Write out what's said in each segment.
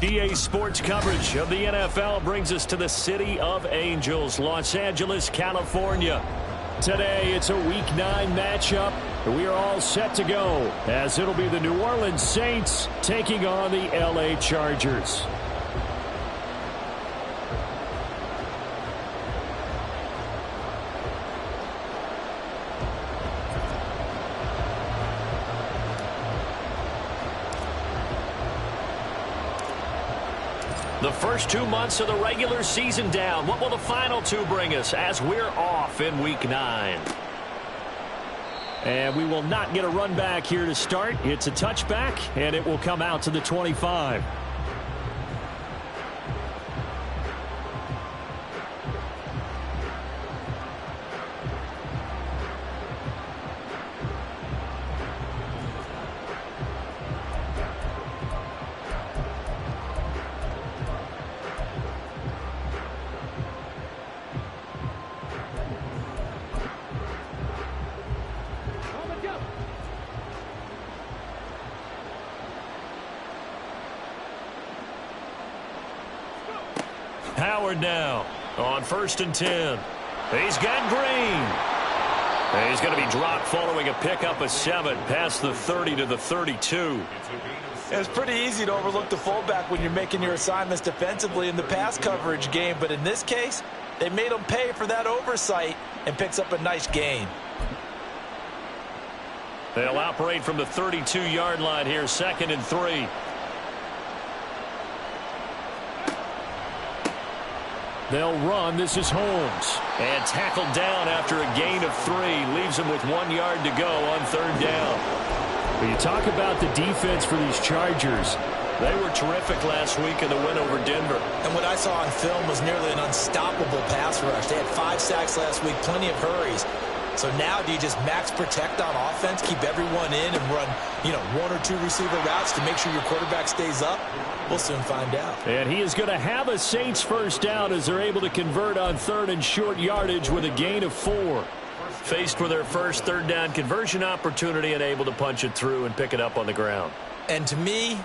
EA Sports coverage of the NFL brings us to the City of Angels, Los Angeles, California. Today, it's a Week 9 matchup. We are all set to go, as it'll be the New Orleans Saints taking on the LA Chargers. The first 2 months of the regular season down. What will the final two bring us as we're off in Week 9? And we will not get a run back here to start. It's a touchback, and it will come out to the 25. Howard now on 1st and 10. He's got Green. He's going to be dropped following a pickup of 7 past the 30 to the 32. It's pretty easy to overlook the fullback when you're making your assignments defensively in the pass coverage game, but in this case, they made him pay for that oversight and picks up a nice gain. They'll operate from the 32-yard line here, 2nd and 3. They'll run. This is Holmes. And tackled down after a gain of 3. Leaves him with 1 yard to go on 3rd down. When you talk about the defense for these Chargers, they were terrific last week in the win over Denver. And what I saw on film was nearly an unstoppable pass rush. They had 5 sacks last week, plenty of hurries. So now do you just max protect on offense, keep everyone in, and run, 1 or 2 receiver routes to make sure your quarterback stays up? We'll soon find out. And he is going to have a Saints first down as they're able to convert on 3rd and short yardage with a gain of 4. Faced with their first 3rd down conversion opportunity and able to punch it through and pick it up on the ground. And to me,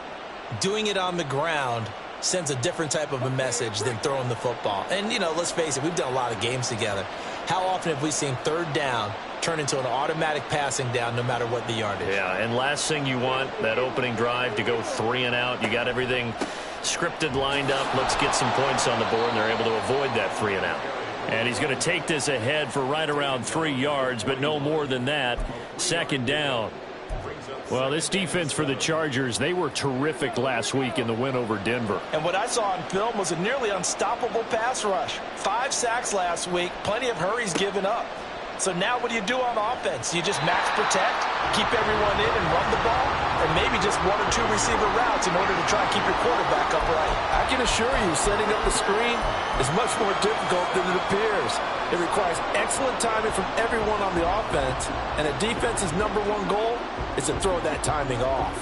doing it on the ground sends a different type of a message than throwing the football. And, let's face it, we've done a lot of games together. How often have we seen 3rd down turn into an automatic passing down no matter what the yardage? Yeah, and last thing you want, that opening drive to go 3 and out. You got everything scripted, lined up. Let's get some points on the board, and they're able to avoid that 3 and out. And he's going to take this ahead for right around 3 yards, but no more than that. 2nd down. Well, this defense for the Chargers, they were terrific last week in the win over Denver. And what I saw on film was a nearly unstoppable pass rush. 5 sacks last week, plenty of hurries given up. So now what do you do on offense? You just max protect, keep everyone in and run the ball, or maybe just 1 or 2 receiver routes in order to try and keep your quarterback upright? I can assure you, setting up the screen is much more difficult than it appears. It requires excellent timing from everyone on the offense, and a defense's #1 goal is to throw that timing off.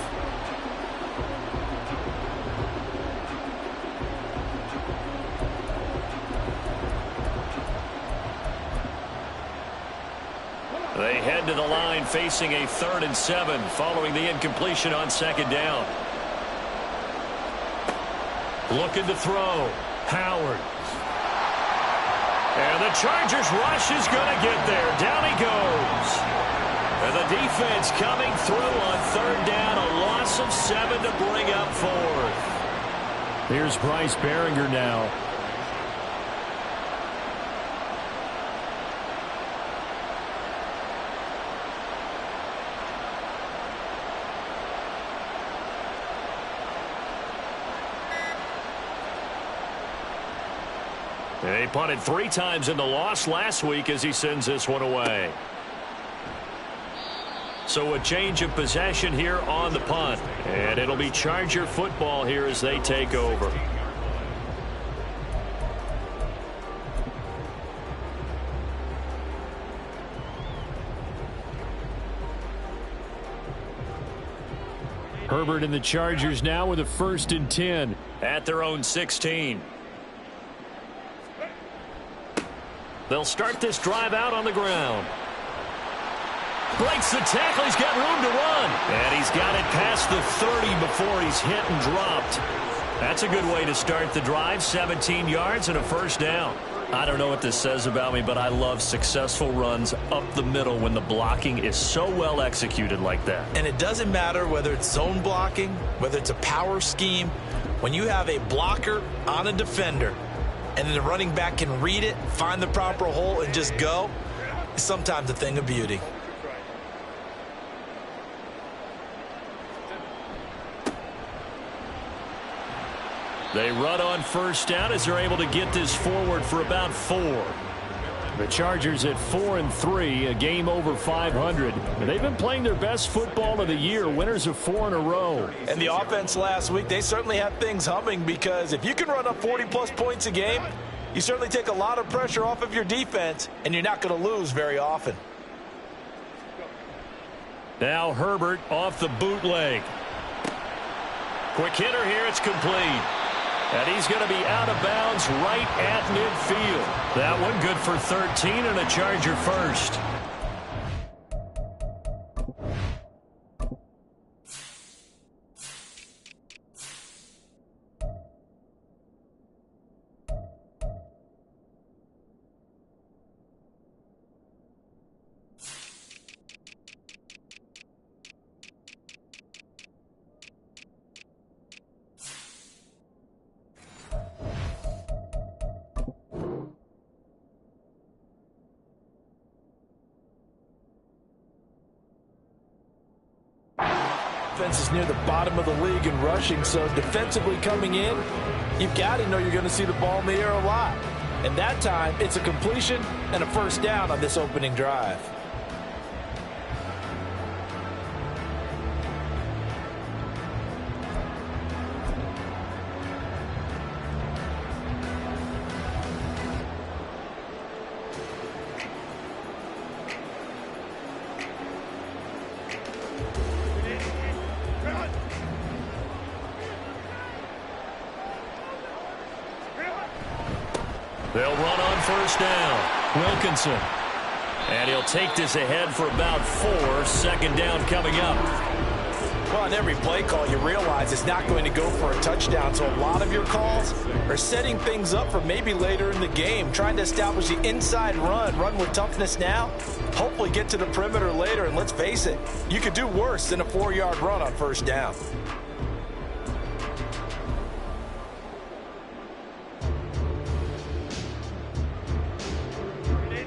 They head to the line facing a 3rd and 7 following the incompletion on 2nd down. Looking to throw. Howard. And the Chargers rush is going to get there. Down he goes. And the defense coming through on 3rd down. A loss of 7 to bring up 4th. Here's Bryce Behringer now. He punted 3 times in the loss last week as he sends this one away. So a change of possession here on the punt. And it'll be Charger football here as they take over. Herbert and the Chargers now with a 1st and 10 at their own 16. They'll start this drive out on the ground. Breaks the tackle. He's got room to run. And he's got it past the 30 before he's hit and dropped. That's a good way to start the drive. 17 yards and a first down. I don't know what this says about me, but I love successful runs up the middle when the blocking is so well executed like that. And it doesn't matter whether it's zone blocking, whether it's a power scheme. When you have a blocker on a defender and then the running back can read it, find the proper hole, and just go, it's sometimes a thing of beauty. They run on first down as they're able to get this forward for about 4. The Chargers at 4-3, a game over 500. And they've been playing their best football of the year, winners of 4 in a row. And the offense last week, they certainly had things humming, because if you can run up 40-plus points a game, you certainly take a lot of pressure off of your defense, and you're not going to lose very often. Now Herbert off the bootleg. Quick hitter here, it's complete. And he's going to be out of bounds right at midfield. That one good for 13 and a Charger first. Offense is near the bottom of the league in rushing, so defensively coming in, you've got to know you're going to see the ball in the air a lot. And that time, it's a completion and a first down on this opening drive. They'll run on first down. Wilkinson. And he'll take this ahead for about 4. Second down coming up. Well, on every play call, you realize it's not going to go for a touchdown. So a lot of your calls are setting things up for maybe later in the game, trying to establish the inside run with toughness now, hopefully get to the perimeter later. And let's face it, you could do worse than a 4-yard run on first down.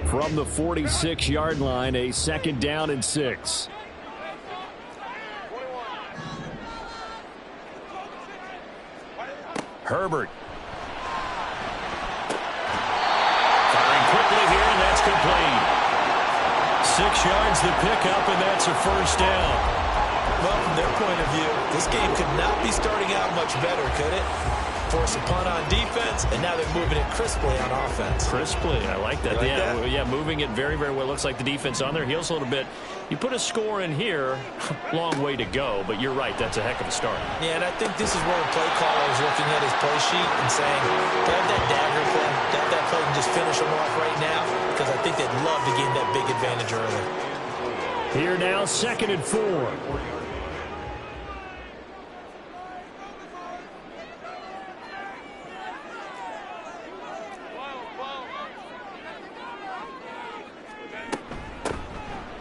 From the 46-yard line, a second down and 6. Herbert. Firing quickly here, and that's complete. 6 yards the pickup, and that's a first down. Well, from their point of view, this game could not be starting out much better, could it? Force a punt on defense, and now they're moving it crisply on offense. Crisply, I like that. Like yeah, that? Yeah, moving it very, very well. Looks like the defense on their heels a little bit. You put a score in here, long way to go, but you're right, that's a heck of a start. Yeah, and I think this is where a play caller is looking at his play sheet and saying, grab that dagger play, grab that play and just finish them off right now, because I think they'd love to gain that big advantage early. Here now, 2nd and 4.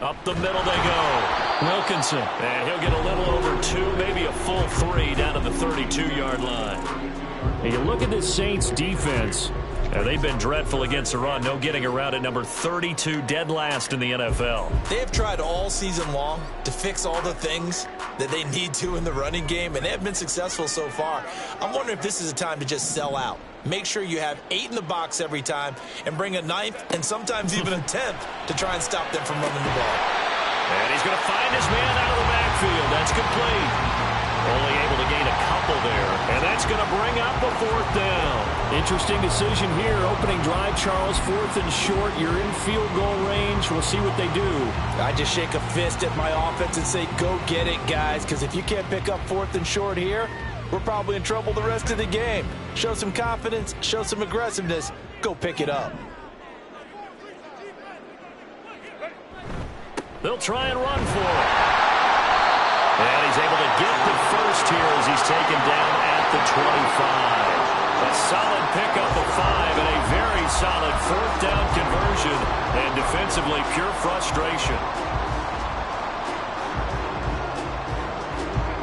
Up the middle they go. Wilkinson. And he'll get a little over 2, maybe a full 3 down to the 32-yard line. And you look at this Saints defense. They've been dreadful against the run. No getting around at number 32, dead last in the NFL. They have tried all season long to fix all the things that they need to in the running game, and they have been successful so far. I'm wondering if this is a time to just sell out. Make sure you have 8 in the box every time and bring a 9th and sometimes even a 10th to try and stop them from running the ball. And he's going to find his man out of the backfield. That's complete. Only able to gain a couple there. And that's going to bring up a 4th down. Interesting decision here. Opening drive, Charles, 4th and short. You're in field goal range. We'll see what they do. I just shake a fist at my offense and say, go get it, guys, because if you can't pick up 4th and short here, we're probably in trouble the rest of the game. Show some confidence, show some aggressiveness, go pick it up. They'll try and run for it. And he's able to get the first here as he's taken down at the A solid pickup of 5 and a very solid fourth down conversion. And defensively, pure frustration.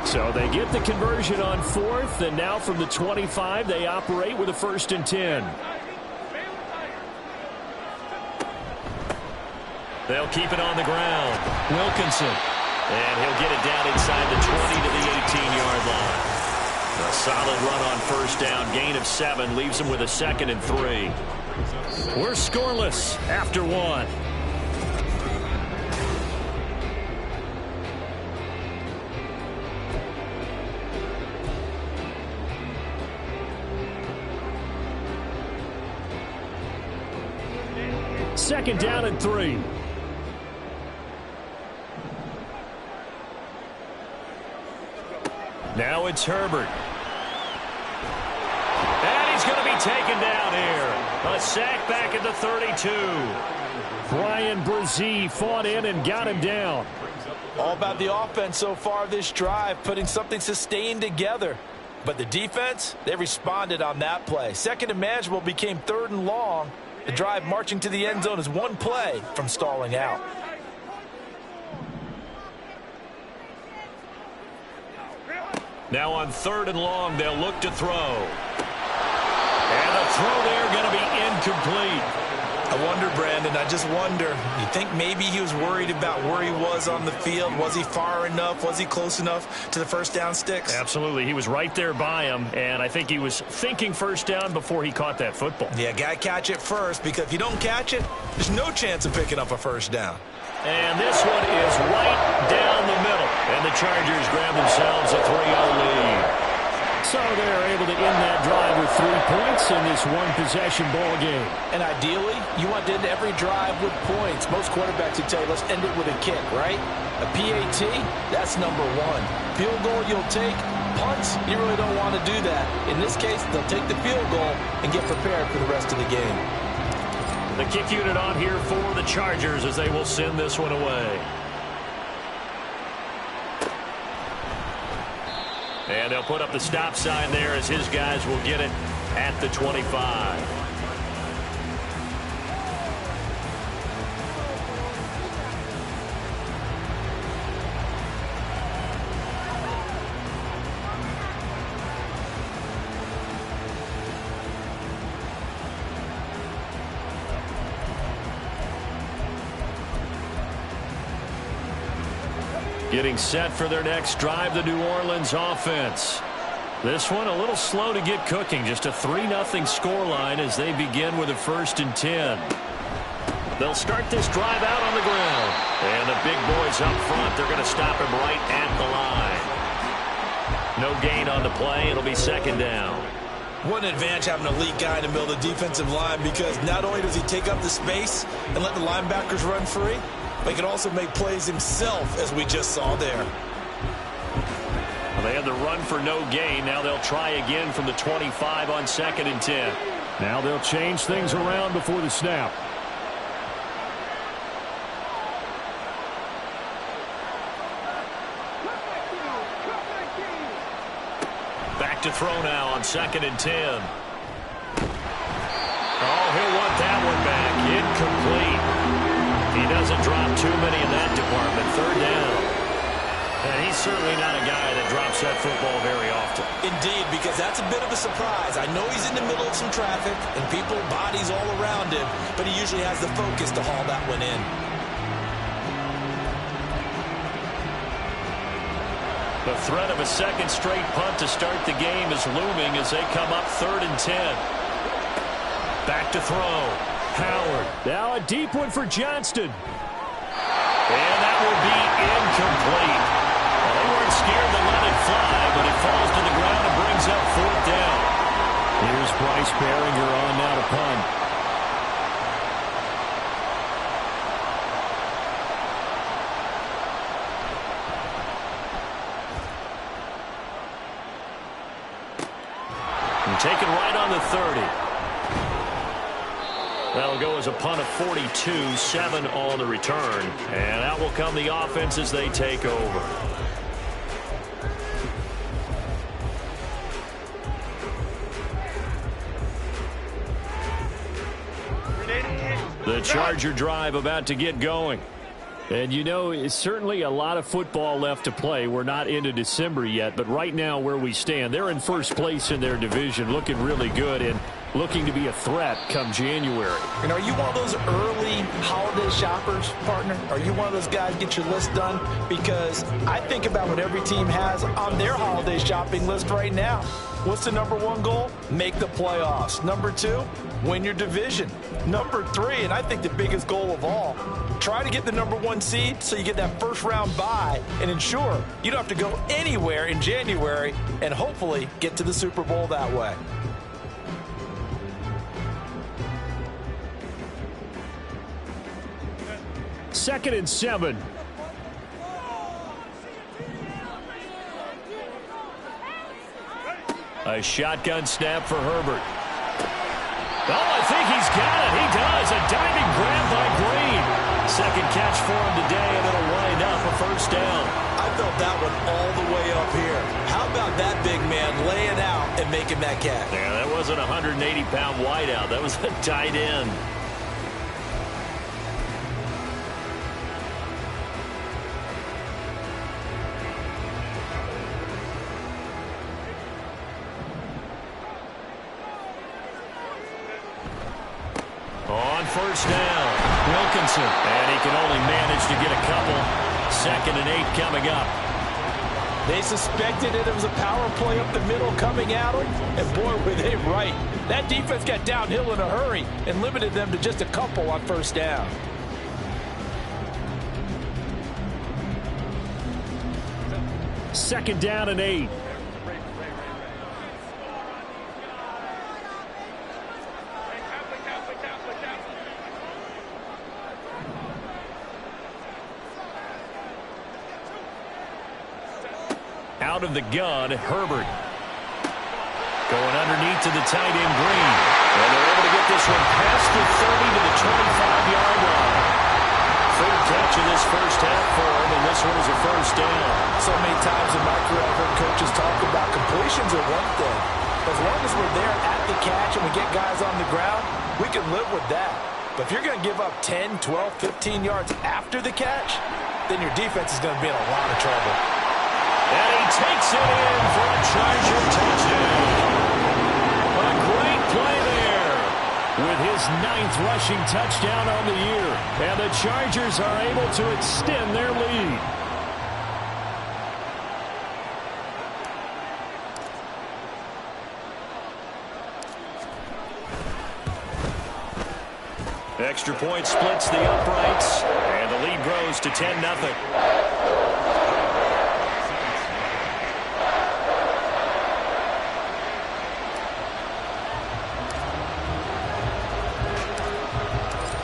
So they get the conversion on fourth, and now from the 25, they operate with a 1st and 10. They'll keep it on the ground. Wilkinson. And he'll get it down inside the 20 to the 18-yard line. A solid run on 1st down. Gain of 7 leaves them with a 2nd and 3. We're scoreless after 1. Second down and 3. Now it's Herbert. And he's going to be taken down here. A sack back at the 32. Brian Brzee fought in and got him down. All about the offense so far this drive, putting something sustained together. But the defense, they responded on that play. 2nd and manageable became 3rd and long. The drive marching to the end zone is 1 play from stalling out. Now on 3rd and long, they'll look to throw. And the throw there going to be incomplete. I wonder, Brandon, I just wonder. You think maybe he was worried about where he was on the field? Was he far enough? Was he close enough to the 1st down sticks? Absolutely. He was right there by him, and I think he was thinking 1st down before he caught that football. Yeah, got to catch it first, because if you don't catch it, there's no chance of picking up a 1st down. And this one is right down the middle. And the Chargers grab themselves a 3-0 lead. So they're able to end that drive with 3 points in this one-possession ball game. And ideally, you want to end every drive with points. Most quarterbacks would tell you, let's end it with a kick, right? A PAT, that's number 1. Field goal you'll take. Punts, you really don't want to do that. In this case, they'll take the field goal and get prepared for the rest of the game. The kick unit on here for the Chargers as they will send this one away. And they'll put up the stop sign there as his guys will get it at the 25. Getting set for their next drive, the New Orleans offense. This one a little slow to get cooking. Just a 3-0 scoreline as they begin with a 1st and 10. They'll start this drive out on the ground. And the big boys up front, they're going to stop him right at the line. No gain on the play. It'll be 2nd down. What an advantage having an elite guy in the middle of the defensive line, because not only does he take up the space and let the linebackers run free, but he can also make plays himself, as we just saw there. Well, they had the run for no gain. Now they'll try again from the 25 on 2nd and 10. Now they'll change things around before the snap. Back to throw now on 2nd and 10. Oh, he'll want that one back. Incomplete. He doesn't drop too many in that department. 3rd down. And he's certainly not a guy that drops that football very often. Indeed, because that's a bit of a surprise. I know he's in the middle of some traffic and people, bodies all around him, but he usually has the focus to haul that one in. The threat of a 2nd straight punt to start the game is looming as they come up 3rd and 10. Back to throw. Howard. Now a deep one for Johnston. And that will be incomplete. Well, they weren't scared to let it fly, but it falls to the ground and brings up 4th down. Here's Bryce Behringer on now to punt. And taken right on the 30. That'll go as a punt of 42, 7 on the return. And out will come the offense as they take over. The Charger drive about to get going. And, you know, it's certainly a lot of football left to play. We're not into December yet, but right now where we stand, they're in first place in their division, looking really good and looking to be a threat come January. And are you one of those early holiday shoppers, partner? Are you one of those guys get your list done? Because I think about what every team has on their holiday shopping list right now. What's the number one goal? Make the playoffs. Number two, win your division. Number three, and I think the biggest goal of all, try to get the number one seed so you get that first round bye and ensure you don't have to go anywhere in January and hopefully get to the Super Bowl that way. Second and 7. A shotgun snap for Herbert. Oh, I think he's got it. He does. A diving grab by Green. Second catch for him today, and it'll wind up a first down. I felt that one all the way up here. How about that big man laying out and making that catch? Yeah, that wasn't a 180-pound wideout. That was a tight end. On first down, Wilkinson. And he can only manage to get a couple. 2nd and 8 coming up. They suspected it was a power play up the middle coming at them, and boy, were they right. That defense got downhill in a hurry and limited them to just a couple on first down. Second down and 8. Out of the gun, Herbert. Going underneath to the tight end, Green. And they're able to get this one past the 30 to the 25-yard line. Third catch of this first half for him, and this one is a first down. So many times in my career I've heard coaches talk about completions are one thing. As long as we're there at the catch and we get guys on the ground, we can live with that. But if you're going to give up 10, 12, 15 yards after the catch, then your defense is going to be in a lot of trouble. And he takes it in for a Charger touchdown. A great play there with his 9th rushing touchdown on the year. And the Chargers are able to extend their lead. Extra point splits the uprights, and the lead grows to 10-0.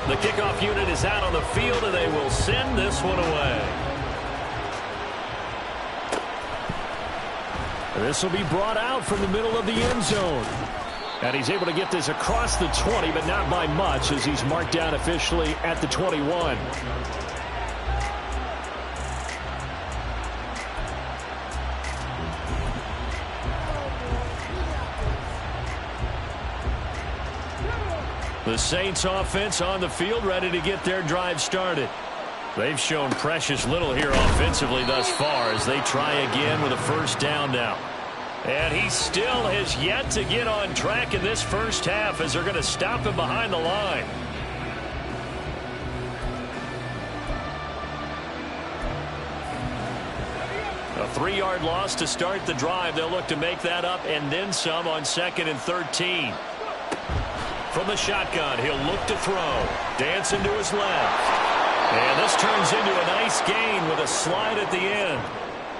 The kickoff unit is out on the field, and they will send this one away. This will be brought out from the middle of the end zone. And he's able to get this across the 20, but not by much, as he's marked down officially at the 21. The Saints offense on the field, ready to get their drive started. They've shown precious little here offensively thus far as they try again with a first down now. And he still has yet to get on track in this first half as they're going to stop him behind the line. A 3-yard loss to start the drive. They'll look to make that up and then some on 2nd and 13. From the shotgun, he'll look to throw. Dancing to his left. And this turns into a nice gain with a slide at the end.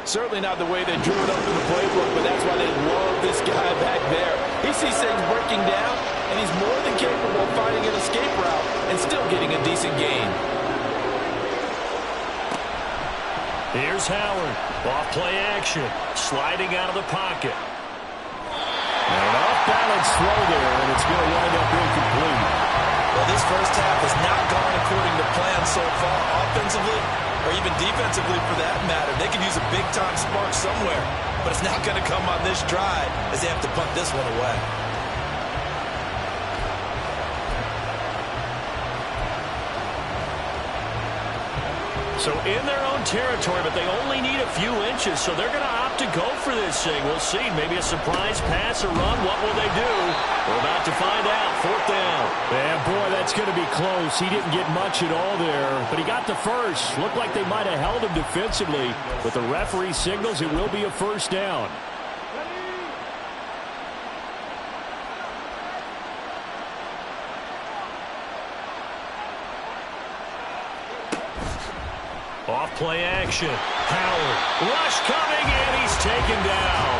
Certainly not the way they drew it up in the playbook, but that's why they love this guy back there. He sees things breaking down, and he's more than capable of finding an escape route and still getting a decent gain. Here's Howard. Off play action. Sliding out of the pocket. And an off-balance throw there, and it's going to wind up incomplete. Well, this first half has not gone according to plan so far. Offensively, or even defensively for that matter, they could use a big-time spark somewhere. But it's not going to come on this drive as they have to punt this one away. So in their own territory, but they only need a few inches, so they're going to opt to go for this thing. We'll see. Maybe a surprise pass or run. What will they do? We're about to find out. 4th down. Yeah, boy, that's going to be close. He didn't get much at all there, but he got the first. Looked like they might have held him defensively, but the referee signals it will be a 1st down. Off play action. Howard. Rush coming, and he's taken down.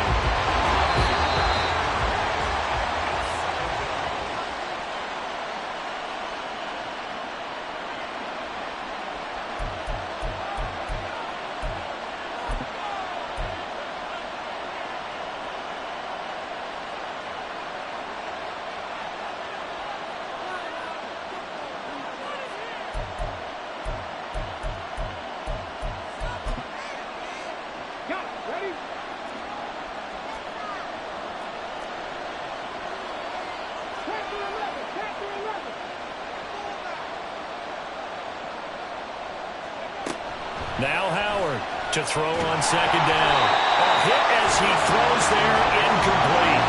Now Howard to throw on 2nd down. A hit as he throws there, incomplete.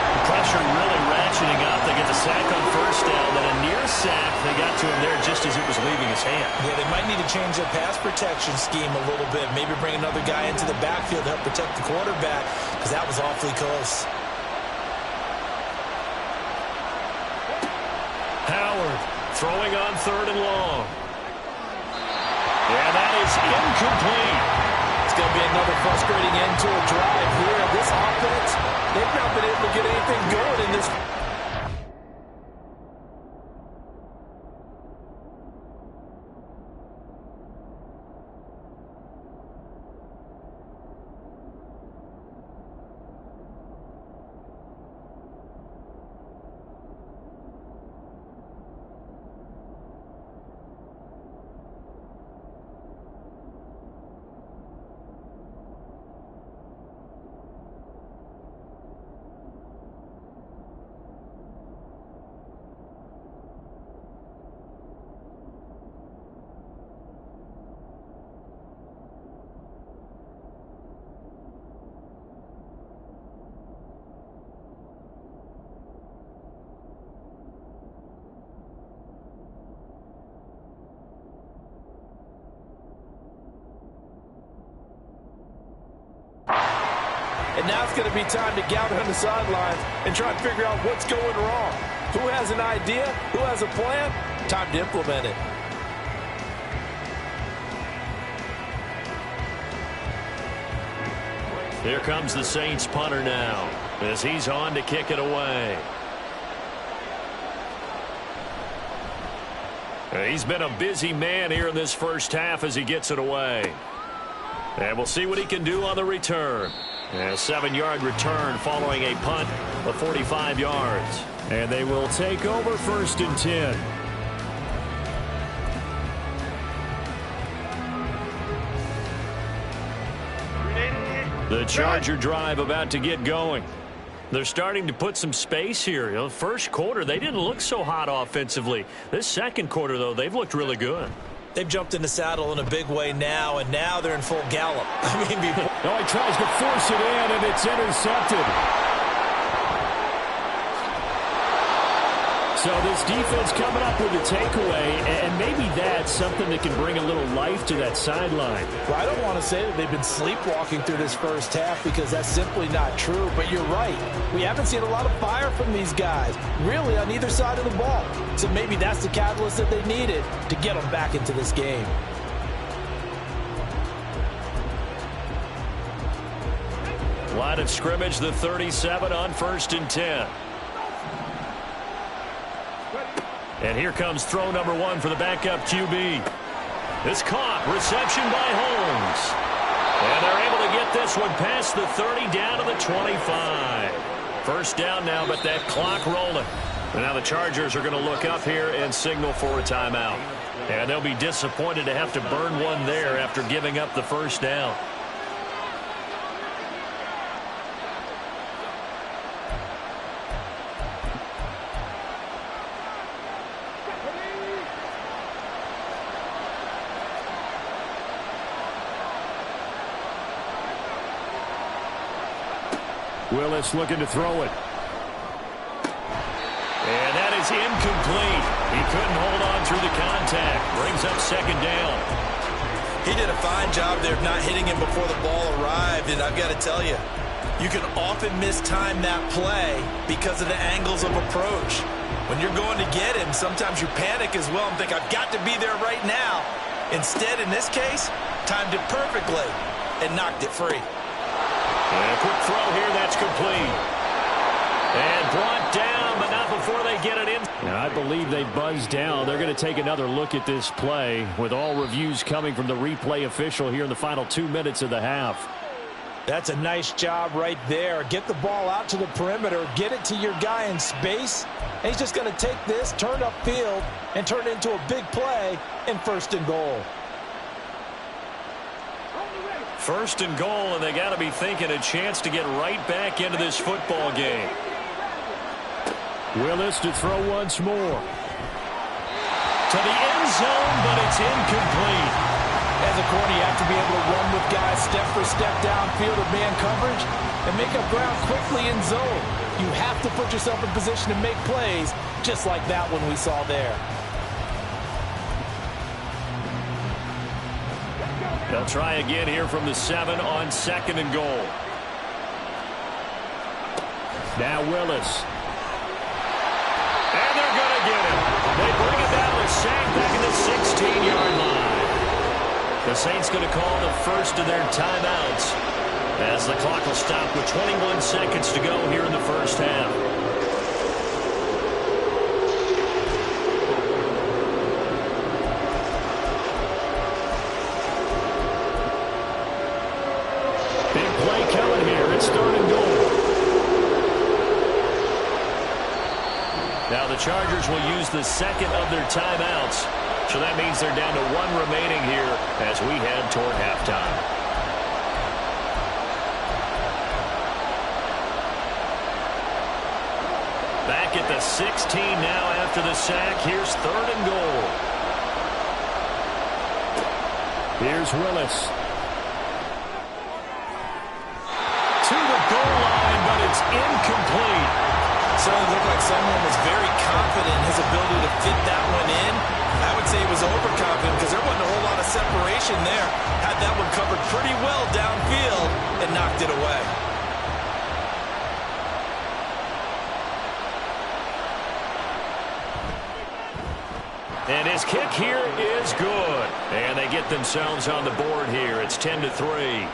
The pressure really ratcheting up. They get the sack on 1st down, then a near sack. They got to him there just as it was leaving his hand. Yeah, they might need to change their pass protection scheme a little bit. Maybe bring another guy into the backfield to help protect the quarterback, because that was awfully close. Howard throwing on 3rd and long. Yeah, that is incomplete. It's going to be another frustrating end to a drive here. This offense, they've not been able to get anything going in this. And now it's going to be time to gather on the sidelines and try and figure out what's going wrong. Who has an idea? Who has a plan? Time to implement it. Here comes the Saints punter now as he's on to kick it away. He's been a busy man here in this first half as he gets it away. And we'll see what he can do on the return. A 7-yard return following a punt of 45 yards. And they will take over 1st and 10. The Charger drive about to get going. They're starting to put some space here. You know, first quarter, they didn't look so hot offensively. This second quarter, though, they've looked really good. They've jumped in the saddle in a big way now, and now they're in full gallop. I mean, before... No, he tries to force it in, and it's intercepted. So this defense coming up with a takeaway, and maybe that's something that can bring a little life to that sideline. Well, I don't want to say that they've been sleepwalking through this first half because that's simply not true, but you're right. We haven't seen a lot of fire from these guys, really on either side of the ball. So maybe that's the catalyst that they needed to get them back into this game. Line of scrimmage, the 37 on 1st and 10. And here comes throw number 1 for the backup QB. It's caught. Reception by Holmes. And they're able to get this one past the 30 down to the 25. First down now, but that clock rolling. And now the Chargers are going to look up here and signal for a timeout. And they'll be disappointed to have to burn one there after giving up the first down. Willis looking to throw it. And that is incomplete. He couldn't hold on through the contact. Brings up second down. He did a fine job there of not hitting him before the ball arrived, and I've got to tell you, you can often mistime that play because of the angles of approach. When you're going to get him, sometimes you panic as well and think, I've got to be there right now. Instead, in this case, timed it perfectly and knocked it free. And a quick throw here, that's complete. And brought down, but not before they get it in. And I believe they buzzed down. They're going to take another look at this play with all reviews coming from the replay official here in the final 2 minutes of the half. That's a nice job right there. Get the ball out to the perimeter, get it to your guy in space, and he's just going to take this, turn upfield, and turn it into a big play in 1st and goal. 1st and goal, and they got to be thinking a chance to get right back into this football game. Willis to throw once more. To the end zone, but it's incomplete. As a corner, you have to be able to run with guys step for step downfield or man coverage and make up ground quickly in zone. You have to put yourself in position to make plays just like that one we saw there. They'll try again here from the 7 on 2nd and goal. Now Willis. And they're going to get him. They bring it down to sack back at the 16-yard line. The Saints going to call the first of their timeouts as the clock will stop with 21 seconds to go here in the first half. Big play coming here. It's 3rd and goal. Now the Chargers will use the second of their timeouts. So that means they're down to 1 remaining here as we head toward halftime. Back at the 16 now after the sack. Here's 3rd and goal. Here's Willis. To the goal line, but it's incomplete. Certainly looked like someone was very confident in his ability to fit that one in. I would say he was overconfident because there wasn't a whole lot of separation there. Had that one covered pretty well downfield and knocked it away. And his kick here is good. And they get themselves on the board here. It's 10-3.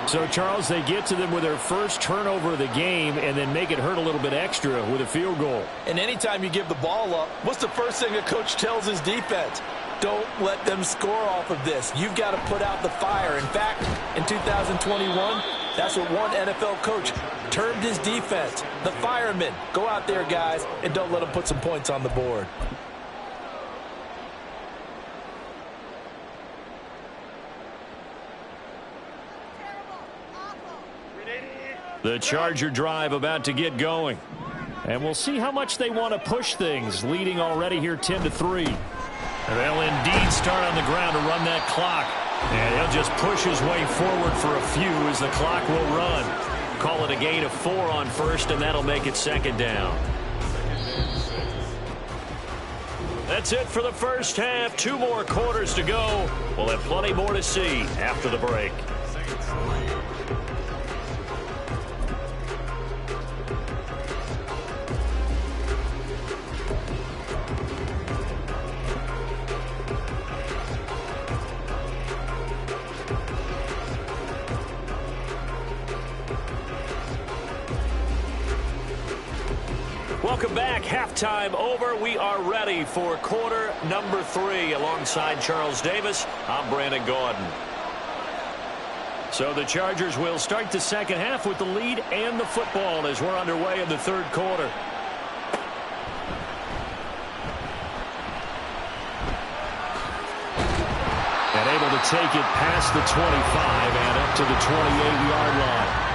So, Charles, they get to them with their first turnover of the game and then make it hurt a little bit extra with a field goal. And anytime you give the ball up, what's the first thing a coach tells his defense? Don't let them score off of this. You've got to put out the fire. In fact, in 2021, that's what one NFL coach termed his defense, the firemen. Go out there, guys, and don't let them put some points on the board. The Charger drive about to get going. And we'll see how much they want to push things, leading already here 10-3. They'll indeed start on the ground to run that clock. And he'll just push his way forward for a few as the clock will run. Call it a gain of 4 on 1st, and that'll make it 2nd down. That's it for the first half. 2 more quarters to go. We'll have plenty more to see after the break. Welcome back. Halftime over. We are ready for quarter number 3. Alongside Charles Davis, I'm Brandon Gaudin. So the Chargers will start the second half with the lead and the football as we're underway in the 3rd quarter. And able to take it past the 25 and up to the 28-yard line.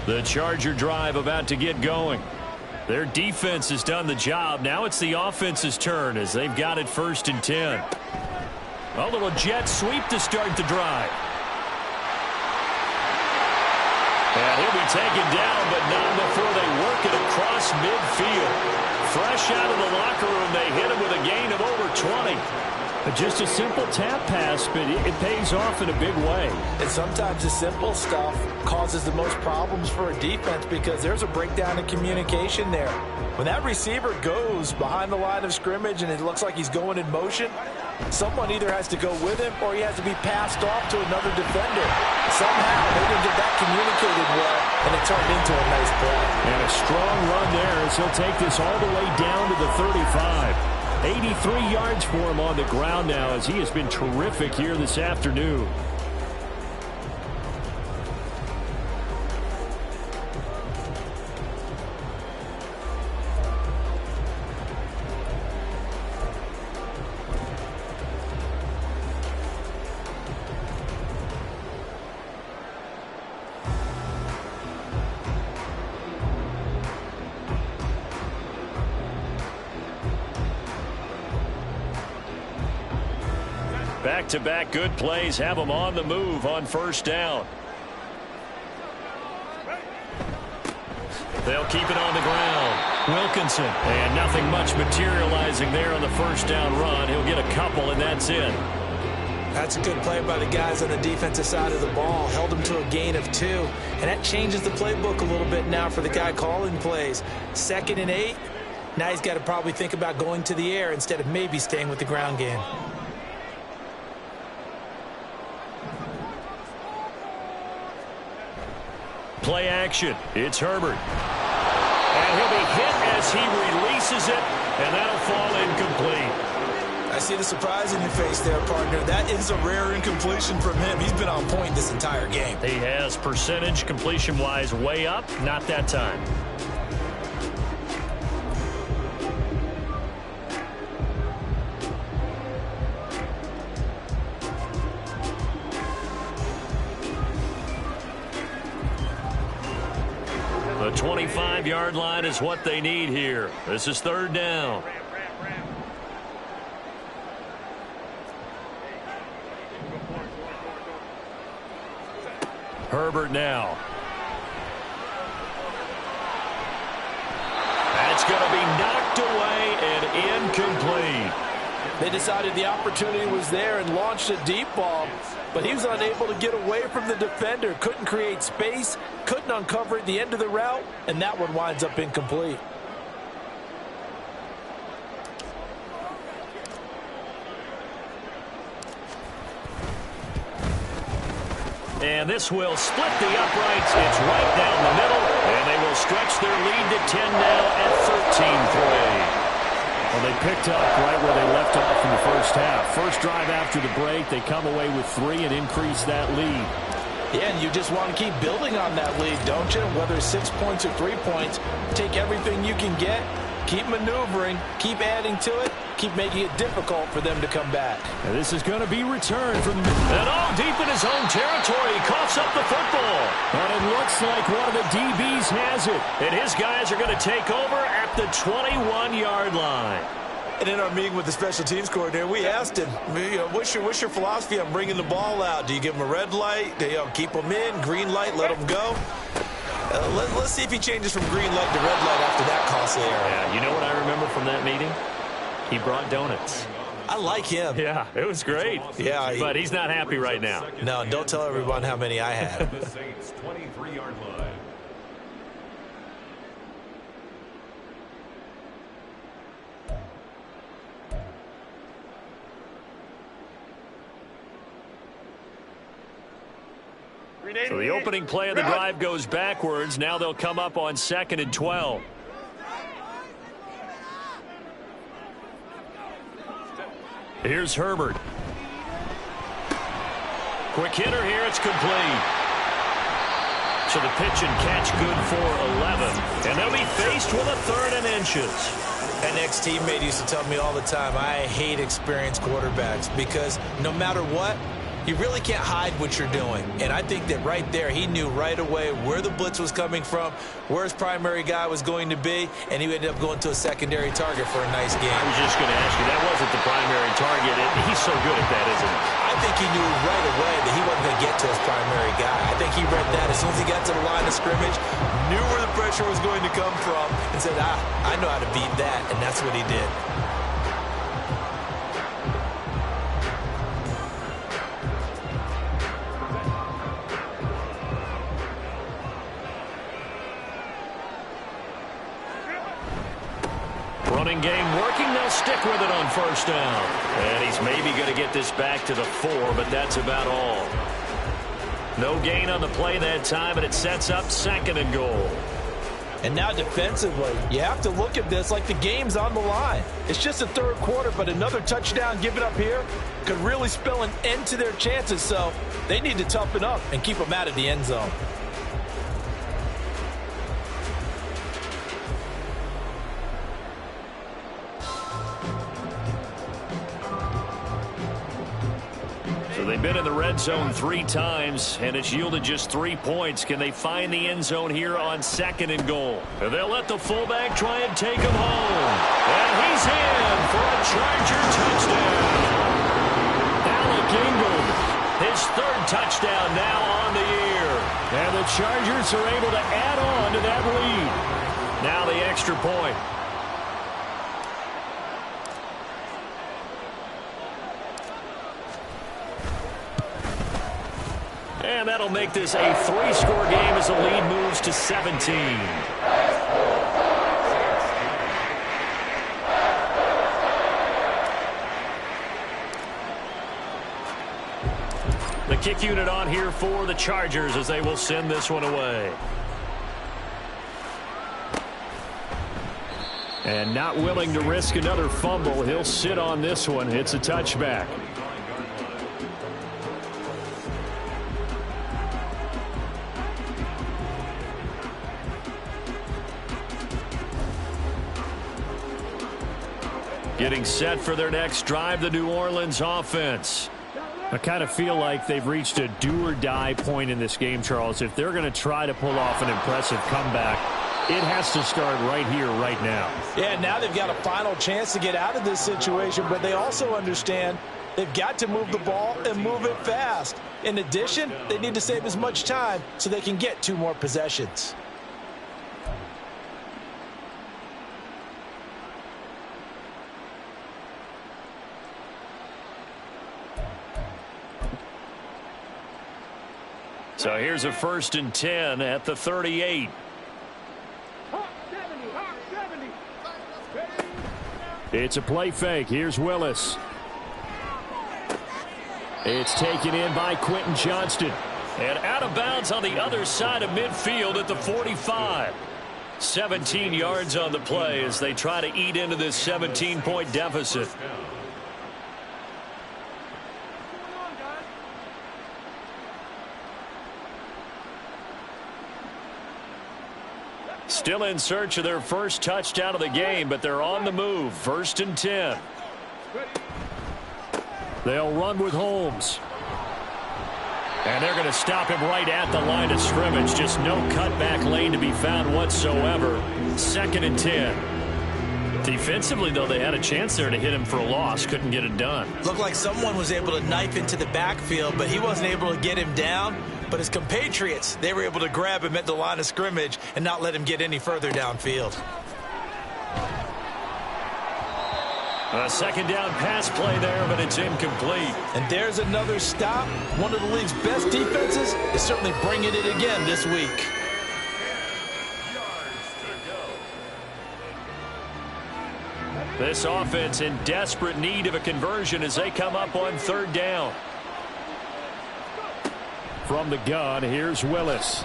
The Charger drive about to get going. Their defense has done the job. Now it's the offense's turn as they've got it 1st and 10. A little jet sweep to start the drive. And he'll be taken down, but not before they work it across midfield. Fresh out of the locker room, they hit him with a gain of over 20. Just a simple tap pass, but it pays off in a big way. And sometimes the simple stuff causes the most problems for a defense because there's a breakdown in communication there. When that receiver goes behind the line of scrimmage and it looks like he's going in motion, someone either has to go with him or he has to be passed off to another defender. Somehow they didn't get that communicated well, and it turned into a nice play. And a strong run there as he'll take this all the way down to the 35. 83 yards for him on the ground now as he has been terrific here this afternoon. Back-to-back good plays have them on the move on 1st down. They'll keep it on the ground. Wilkinson, and nothing much materializing there on the 1st down run. He'll get a couple, and that's it. That's a good play by the guys on the defensive side of the ball. Held them to a gain of 2. And that changes the playbook a little bit now for the guy calling plays. 2nd and 8. Now he's got to probably think about going to the air instead of maybe staying with the ground game. Play action. It's Herbert. And he'll be hit as he releases it, and that'll fall incomplete. I see the surprise in your face there, partner. That is a rare incompletion from him. He's been on point this entire game. He has percentage completion-wise way up. Not that time. The 25-yard line is what they need here. This is 3rd down. Herbert now. That's going to be knocked away and incomplete. They decided the opportunity was there and launched a deep ball, but he was unable to get away from the defender. Couldn't create space, couldn't uncover at the end of the route, and that one winds up incomplete. And this will split the uprights. It's right down the middle, and they will stretch their lead to 10 now at 13-3. Well, they picked up right where they left off in the 1st half. First drive after the break, they come away with 3 and increase that lead. Yeah, and you just want to keep building on that lead, don't you? Whether it's 6 points or 3 points, take everything you can get, keep maneuvering, keep adding to it, keep making it difficult for them to come back. And this is going to be returned from... And all deep in his own territory, he coughs up the football. And it looks like one of the DBs has it. And his guys are going to take over at the 21-yard line. And in our meeting with the special teams coordinator, we asked him, what's your philosophy on bringing the ball out? Do you give them a red light? Do you keep them in? Green light, let them go? Let's see if he changes from green light to red light after that costly error. Yeah, you know what I remember from that meeting? He brought donuts. I like him. Yeah, it was great. Yeah, but he's not happy right now. No, don't tell everyone how many I had. The Saints' 23-yard line. So the opening play of the drive goes backwards. Now they'll come up on 2nd and 12. Here's Herbert. Quick hitter here. It's complete. So the pitch and catch good for 11. And they'll be faced with a 3rd and inches. An ex-teammate used to tell me all the time, I hate experienced quarterbacks because no matter what, you really can't hide what you're doing. And I think that right there, he knew right away where the blitz was coming from, where his primary guy was going to be, and he ended up going to a secondary target for a nice game. I was just going to ask you, that wasn't the primary target. He's so good at that, isn't he? I think he knew right away that he wasn't going to get to his primary guy. I think he read that as soon as he got to the line of scrimmage, knew where the pressure was going to come from, and said, I know how to beat that, and that's what he did. Running game working. They'll stick with it on first down. And he's maybe going to get this back to the 4, but that's about all. No gain on the play that time, and it sets up 2nd and goal. And now defensively, you have to look at this like the game's on the line. It's just the 3rd quarter, but another touchdown given up here could really spell an end to their chances. So they need to toughen up and keep them out of the end zone. They've been in the red zone 3 times, and it's yielded just 3 points. Can they find the end zone here on 2nd and goal? And they'll let the fullback try and take him home. And he's in for a Charger touchdown. Alec Ingold, his 3rd touchdown now on the year. And the Chargers are able to add on to that lead. Now the extra point. And that'll make this a 3-score game as the lead moves to 17. The kick unit on here for the Chargers as they will send this one away. And not willing to risk another fumble, he'll sit on this one. It's a touchback. Getting set for their next drive, the New Orleans offense. I kind of feel like they've reached a do-or-die point in this game, Charles. If they're going to try to pull off an impressive comeback, it has to start right here, right now. Yeah, now they've got a final chance to get out of this situation, but they also understand they've got to move the ball and move it fast. In addition, they need to save as much time so they can get 2 more possessions. So here's a 1st and 10 at the 38. It's a play fake. Here's Willis. It's taken in by Quentin Johnston. And out of bounds on the other side of midfield at the 45. 17 yards on the play as they try to eat into this 17-point deficit. Still in search of their first touchdown of the game, but they're on the move. 1st and 10. They'll run with Holmes. And they're going to stop him right at the line of scrimmage. Just no cutback lane to be found whatsoever. 2nd and 10. Defensively, though, they had a chance there to hit him for a loss. Couldn't get it done. Looked like someone was able to knife into the backfield, but he wasn't able to get him down. But his compatriots, they were able to grab him at the line of scrimmage and not let him get any further downfield. A 2nd down pass play there, but it's incomplete. And there's another stop. One of the league's best defenses is certainly bringing it again this week. This offense in desperate need of a conversion as they come up on 3rd down. From the gun, here's Willis.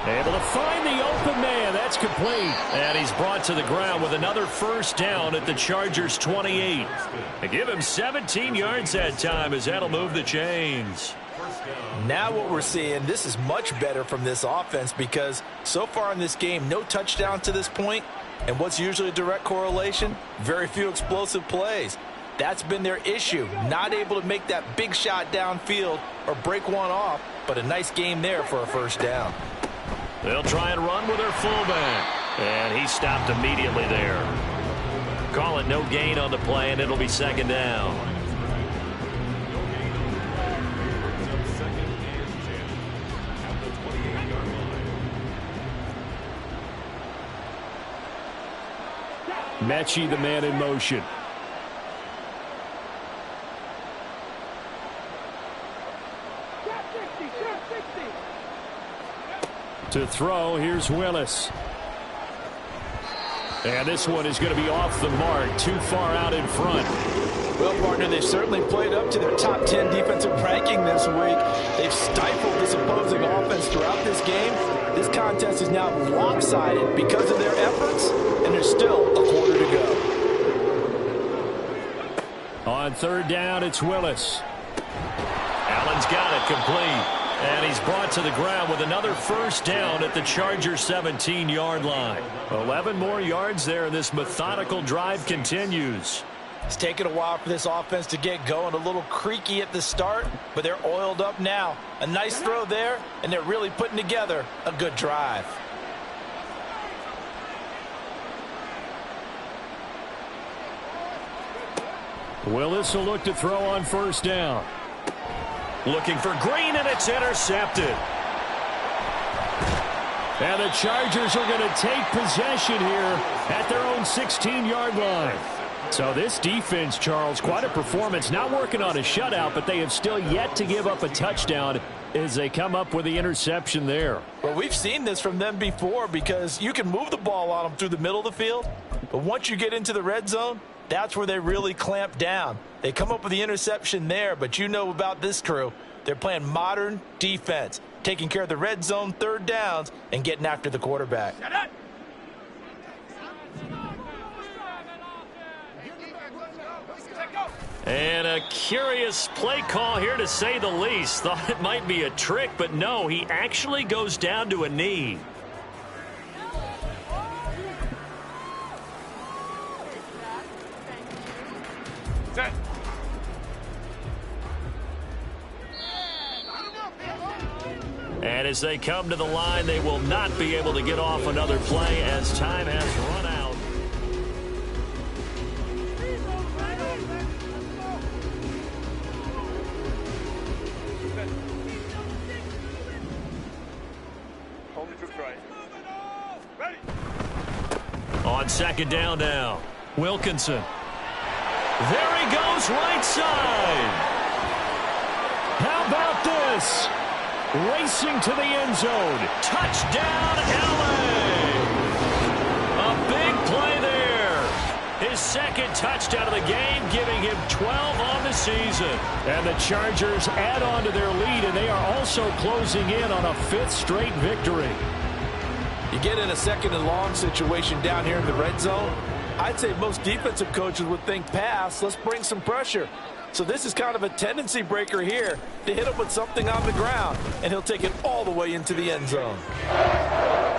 Able to find the open man. That's complete. And he's brought to the ground with another 1st down at the Chargers' 28. They give him 17 yards that time as that'll move the chains. Now what we're seeing, this is much better from this offense because so far in this game, no touchdown to this point. And what's usually a direct correlation? Very few explosive plays. That's been their issue, not able to make that big shot downfield or break one off, but a nice game there for a first down. They'll try and run with their fullback, and he stopped immediately there. Call it no gain on the play, and it'll be second down. Mechie, the man in motion. To throw, here's Willis. And this one is going to be off the mark, too far out in front. Well, partner, they've certainly played up to their top 10 defensive ranking this week. They've stifled this opposing offense throughout this game. This contest is now lopsided because of their efforts, and there's still a quarter to go. On third down, it's Willis. Allen's got it complete. And he's brought to the ground with another first down at the Chargers' 17-yard line. 11 more yards there, and this methodical drive continues. It's taken a while for this offense to get going. A little creaky at the start, but they're oiled up now. A nice throw there, and they're really putting together a good drive. Willis will look to throw on first down. Looking for Green, and it's intercepted. And the Chargers are going to take possession here at their own 16-yard line. So this defense, Charles, quite a performance. Not working on a shutout, but they have still yet to give up a touchdown as they come up with the interception there. Well, we've seen this from them before because you can move the ball on them through the middle of the field, but once you get into the red zone, that's where they really clamp down. They come up with the interception there, but you know about this crew. They're playing modern defense, taking care of the red zone third downs and getting after the quarterback. And a curious play call here, to say the least. Thought it might be a trick, but no, he actually goes down to a knee. And as they come to the line, they will not be able to get off another play as time has run out. On second down now, Wilkinson. There he goes, right side. How about this? Racing to the end zone. Touchdown, LA! A big play there. His second touchdown of the game, giving him 12 on the season. And the Chargers add on to their lead, and they are also closing in on a fifth straight victory. You get in a second and long situation down here in the red zone, I'd say most defensive coaches would think pass, let's bring some pressure. So this is kind of a tendency breaker here to hit him with something on the ground, and he'll take it all the way into the end zone.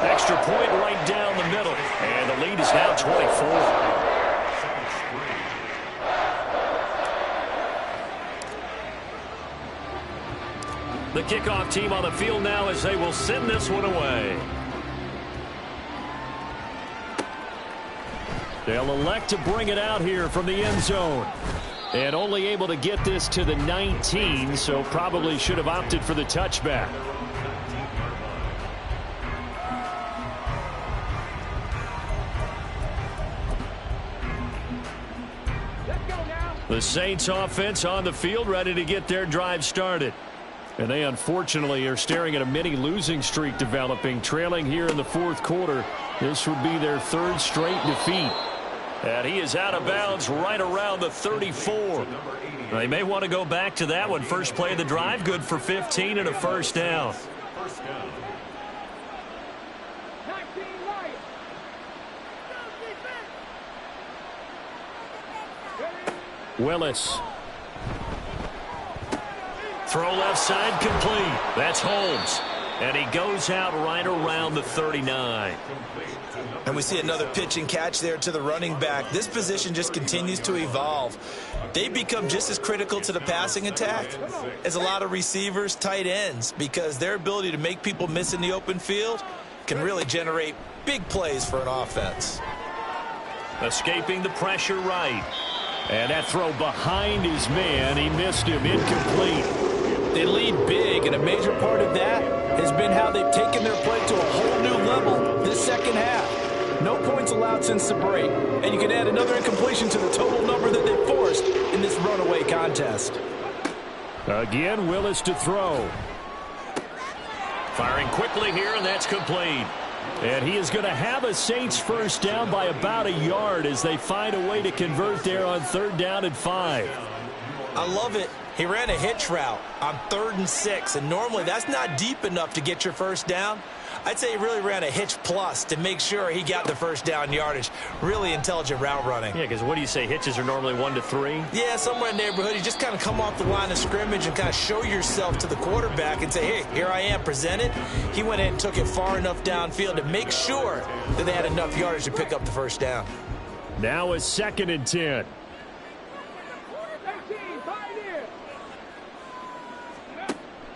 Extra point right down the middle, and the lead is now 24. The kickoff team on the field now as they will send this one away. They'll elect to bring it out here from the end zone. And only able to get this to the 19, so probably should have opted for the touchback. The Saints offense on the field, ready to get their drive started. And they unfortunately are staring at a mini losing streak developing, trailing here in the fourth quarter. This would be their third straight defeat. And he is out of bounds right around the 34. They may want to go back to that one. First play of the drive, good for 15 and a first down. Willis. Throw left side complete. That's Holmes. And he goes out right around the 39. And we see another pitch and catch there to the running back. This position just continues to evolve. They become just as critical to the passing attack as a lot of receivers, tight ends, because their ability to make people miss in the open field can really generate big plays for an offense. Escaping the pressure right. And that throw behind his man, he missed him, incomplete. They lead big, and a major part of that has been how they've taken their play to a whole new level this second half. No points allowed since the break, and you can add another incompletion to the total number that they forced in this runaway contest. Again, Willis to throw. Firing quickly here, and that's complete. And he is going to have a Saints first down by about a yard as they find a way to convert there on 3rd down and 5. I love it. He ran a hitch route on 3rd and 6, and normally that's not deep enough to get your first down. I'd say he really ran a hitch plus to make sure he got the first down yardage. Really intelligent route running. Yeah, because what do you say, hitches are normally 1 to 3? Yeah, somewhere in the neighborhood. You just kind of come off the line of scrimmage and kind of show yourself to the quarterback and say, hey, here I am, present it. He went in and took it far enough downfield to make sure that they had enough yardage to pick up the first down. Now a 2nd and 10.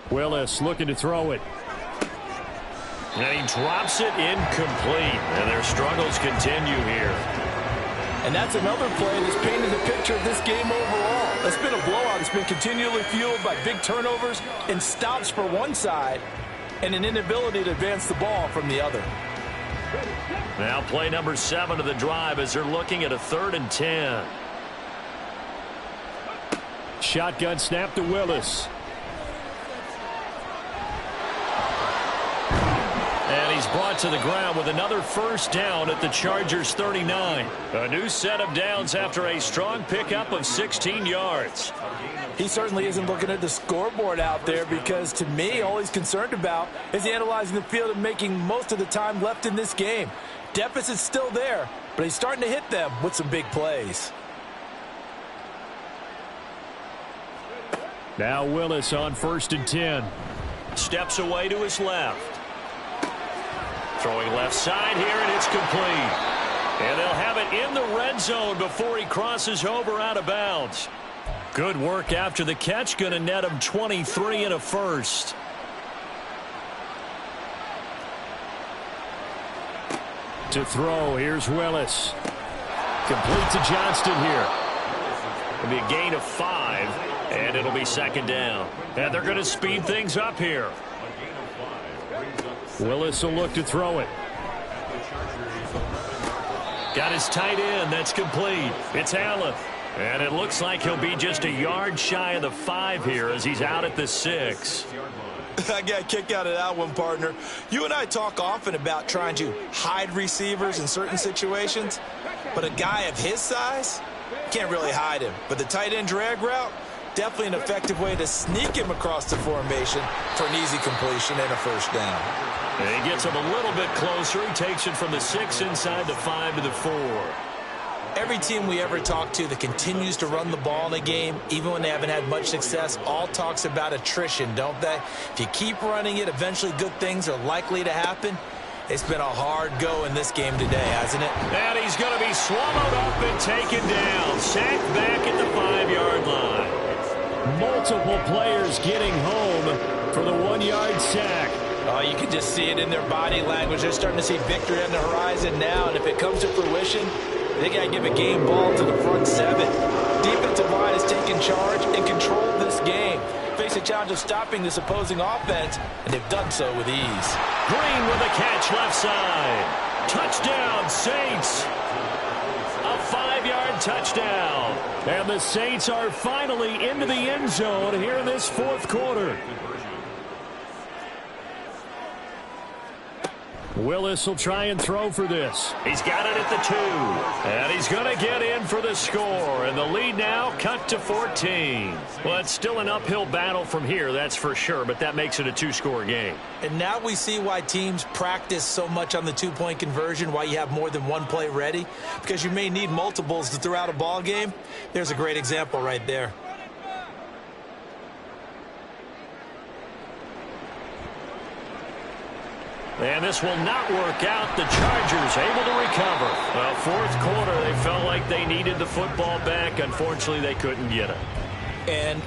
Willis looking to throw it. And he drops it incomplete. And their struggles continue here. And that's another play that's painted the picture of this game overall. It's been a blowout. It's been continually fueled by big turnovers and stops for one side and an inability to advance the ball from the other. Now play number 7 of the drive as they're looking at a 3rd and 10. Shotgun snap to Willis. And he's brought to the ground with another first down at the Chargers' 39. A new set of downs after a strong pickup of 16 yards. He certainly isn't looking at the scoreboard out there because, to me, all he's concerned about is analyzing the field and making most of the time left in this game. Deficit's still there, but he's starting to hit them with some big plays. Now Willis on 1st and 10. Steps away to his left. Throwing left side here, and it's complete. And they'll have it in the red zone before he crosses over out of bounds. Good work after the catch. Going to net him 23 and a first. To throw, here's Willis. Complete to Johnston here. It'll be a gain of 5, and it'll be 2nd down. And they're going to speed things up here. Willis will look to throw it. Got his tight end. That's complete. It's Allen. And it looks like he'll be just a yard shy of the 5 here as he's out at the 6. I got a kick out of that one, partner. You and I talk often about trying to hide receivers in certain situations, but a guy of his size can't really hide him. But the tight end drag route, definitely an effective way to sneak him across the formation for an easy completion and a first down. And he gets him a little bit closer. He takes it from the 6 inside the 5 to the 4. Every team we ever talk to that continues to run the ball in a game, even when they haven't had much success, all talks about attrition, don't they? If you keep running it, eventually good things are likely to happen. It's been a hard go in this game today, hasn't it? And he's going to be swallowed up and taken down. Sacked back at the 5-yard line. Multiple players getting home for the 1-yard sack. Oh, you can just see it in their body language. They're starting to see victory on the horizon now, and if it comes to fruition, they got to give a game ball to the front 7. Defensive line has taken charge and controlled this game. Face a challenge of stopping this opposing offense, and they've done so with ease. Green with a catch left side. Touchdown, Saints. A 5-yard touchdown. And the Saints are finally into the end zone here in this 4th quarter. Willis will try and throw for this. He's got it at the 2. And he's going to get in for the score. And the lead now cut to 14. Well, it's still an uphill battle from here, that's for sure. But that makes it a 2-score game. And now we see why teams practice so much on the 2-point conversion, why you have more than one play ready. Because you may need multiples to throw out a ball game. There's a great example right there. And this will not work out. The Chargers able to recover. Well, fourth quarter, they felt like they needed the football back. Unfortunately, they couldn't get it. And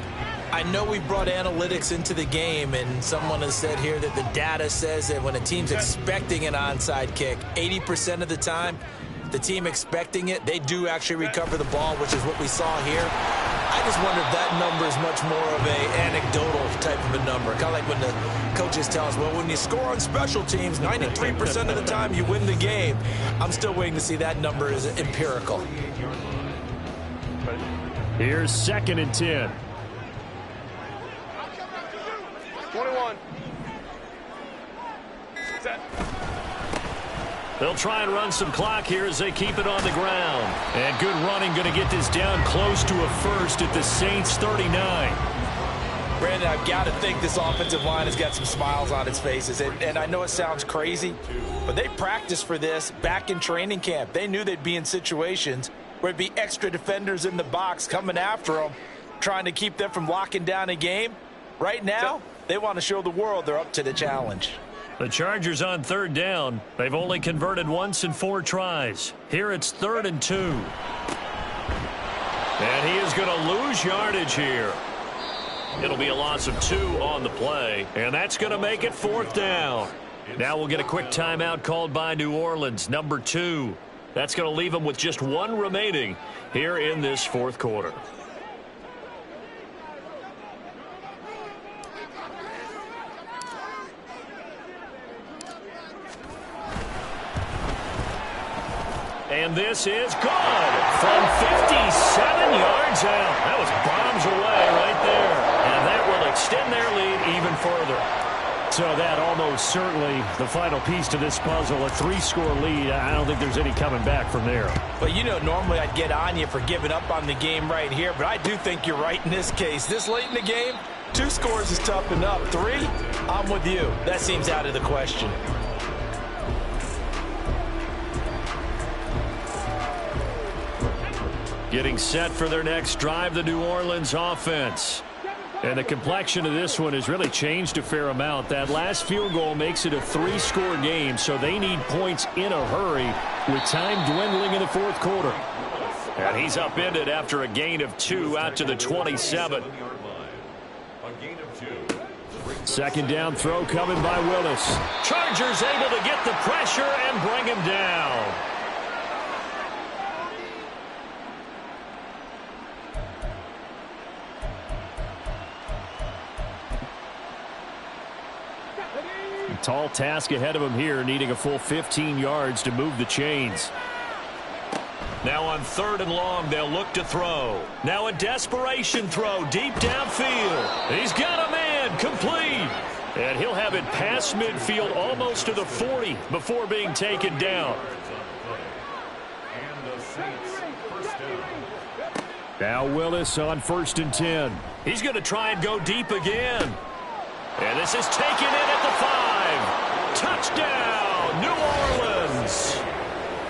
I know we brought analytics into the game, and someone has said here that the data says that when a team's expecting an onside kick, 80% of the time, the team expecting it, they do actually recover the ball, which is what we saw here. I just wonder if that number is much more of a anecdotal type of a number. Kind of like when the coaches tell us, well, when you score on special teams, 93% of the time you win the game. I'm still waiting to see that number is empirical. Here's 2nd and 10. 21. Set. They'll try and run some clock here as they keep it on the ground. And good running, going to get this down close to a first at the Saints 39. Brandon, I've got to think this offensive line has got some smiles on its faces. And I know it sounds crazy, but they practiced for this back in training camp. They knew they'd be in situations where it'd be extra defenders in the box coming after them, trying to keep them from locking down a game. Right now, they want to show the world they're up to the challenge. The Chargers on 3rd down. They've only converted once in 4 tries. Here it's 3rd and 2. And he is going to lose yardage here. It'll be a loss of 2 on the play, and that's going to make it 4th down. Now we'll get a quick timeout called by New Orleans, number 2. That's going to leave them with just 1 remaining here in this 4th quarter. And this is good from 57 yards out. That was bombs away right there. And that will extend their lead even further. So that almost certainly the final piece to this puzzle, a 3-score lead. I don't think there's any coming back from there. But, you know, normally I'd get on you for giving up on the game right here, but I do think you're right in this case. This late in the game, 2 scores is tough enough. 3, I'm with you. That seems out of the question. Getting set for their next drive, the New Orleans offense. And the complexion of this one has really changed a fair amount. That last field goal makes it a 3-score game, so they need points in a hurry with time dwindling in the 4th quarter. And he's upended after a gain of 2 out to the 27. 2nd down throw coming by Willis. Chargers able to get the pressure and bring him down. Tall task ahead of him here, needing a full 15 yards to move the chains. Now on 3rd and long, they'll look to throw. Now a desperation throw deep downfield. He's got a man, complete. And he'll have it past midfield almost to the 40 before being taken down. Now Willis on 1st and 10. He's going to try and go deep again. And this is taken in at the 5. Touchdown, New Orleans.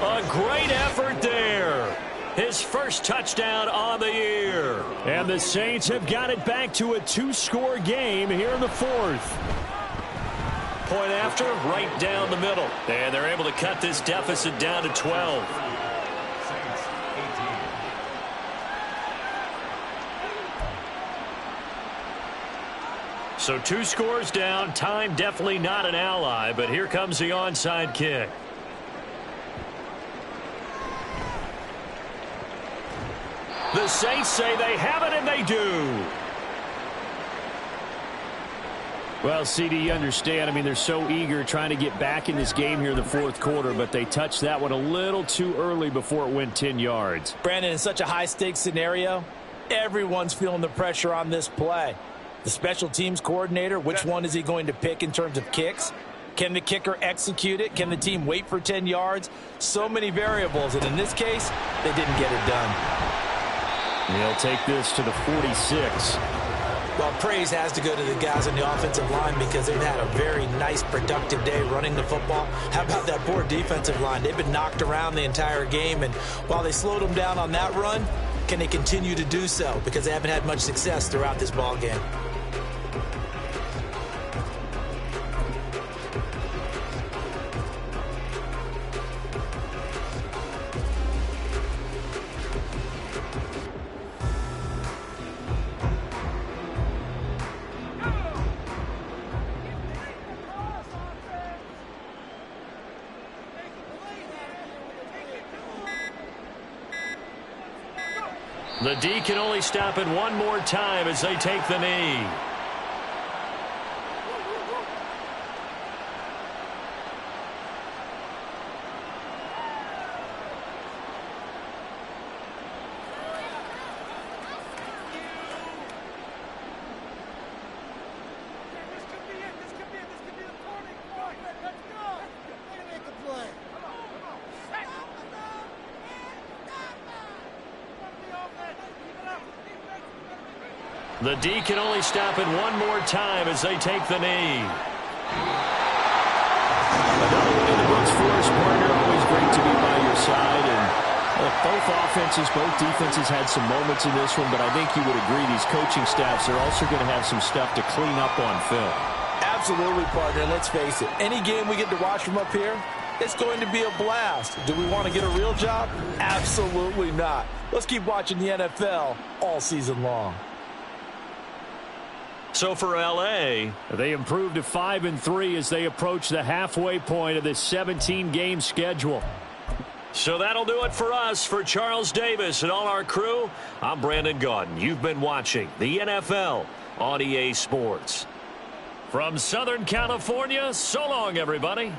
A great effort there. His first touchdown on the year. And the Saints have got it back to a 2-score game here in the 4th. Point after, right down the middle. And they're able to cut this deficit down to 12. So 2 scores down. Time definitely not an ally, but here comes the onside kick. The Saints say they have it, and they do. Well, CD, you understand. I mean, they're so eager trying to get back in this game here in the 4th quarter, but they touched that one a little too early before it went 10 yards. Brandon, in such a high-stakes scenario, everyone's feeling the pressure on this play. The special teams coordinator, which one is he going to pick in terms of kicks? Can the kicker execute it? Can the team wait for 10 yards? So many variables, and in this case, they didn't get it done. He'll take this to the 46. Well, praise has to go to the guys on the offensive line because they've had a very nice, productive day running the football. How about that poor defensive line? They've been knocked around the entire game, and while they slowed them down on that run, can they continue to do so? Because they haven't had much success throughout this ball game. The D can only stop it one more time as they take the knee. The D can only stop it one more time as they take the knee. Another one in the books for us, partner. Always great to be by your side. And both offenses, both defenses had some moments in this one, but I think you would agree these coaching staffs are also going to have some stuff to clean up on film. Absolutely, partner. Let's face it, any game we get to watch from up here, it's going to be a blast. Do we want to get a real job? Absolutely not. Let's keep watching the NFL all season long. So for LA, they improved to 5-3 as they approach the halfway point of this 17-game schedule. So that'll do it for us. For Charles Davis and all our crew, I'm Brandon Gaudin. You've been watching the NFL on EA Sports. From Southern California, so long, everybody.